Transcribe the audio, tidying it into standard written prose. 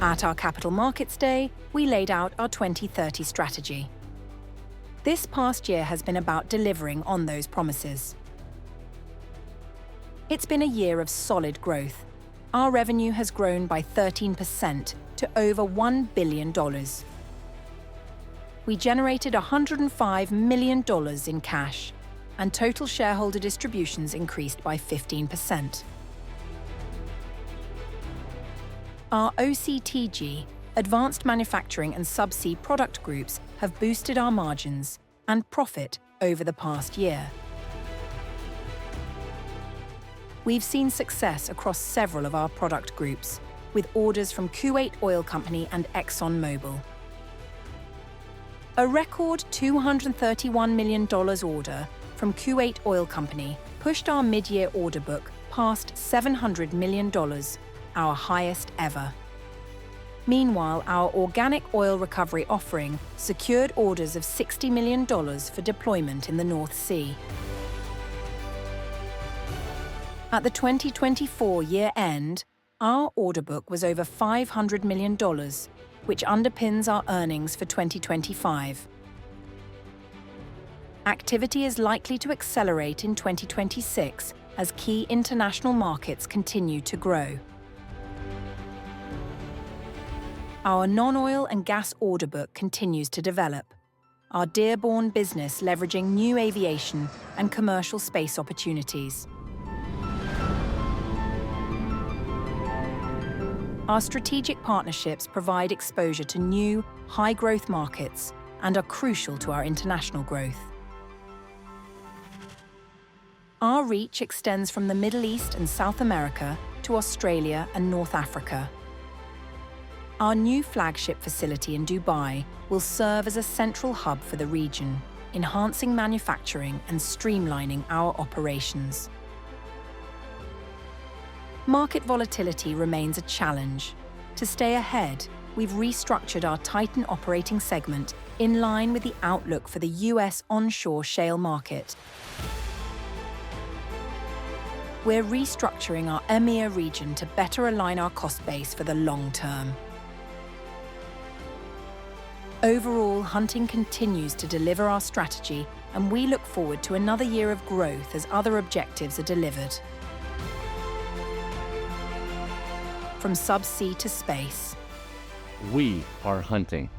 At our Capital Markets Day, we laid out our 2030 strategy. This past year has been about delivering on those promises. It's been a year of solid growth. Our revenue has grown by 13% to over $1 billion. We generated $105 million in cash, and total shareholder distributions increased by 15%. Our OCTG, Advanced Manufacturing and Subsea product groups have boosted our margins and profit over the past year. We've seen success across several of our product groups, with orders from Kuwait Oil Company and ExxonMobil. A record $231 million order from Kuwait Oil Company pushed our mid-year order book past $700 million, our highest ever. Meanwhile, our organic oil recovery offering secured orders of $60 million for deployment in the North Sea. At the 2024 year-end, our order book was over $500 million, which underpins our earnings for 2025. Activity is likely to accelerate in 2026 as key international markets continue to grow. Our non-oil and gas order book continues to develop, our Dearborn business leveraging new aviation and commercial space opportunities. Our strategic partnerships provide exposure to new, high-growth markets and are crucial to our international growth. Our reach extends from the Middle East and South America to Australia and North Africa. Our new flagship facility in Dubai will serve as a central hub for the region, enhancing manufacturing and streamlining our operations. Market volatility remains a challenge. To stay ahead, we've restructured our Titan operating segment in line with the outlook for the US onshore shale market. We're restructuring our EMEA region to better align our cost base for the long term. Overall, Hunting continues to deliver our strategy, and we look forward to another year of growth as other objectives are delivered. From subsea to space. We are Hunting.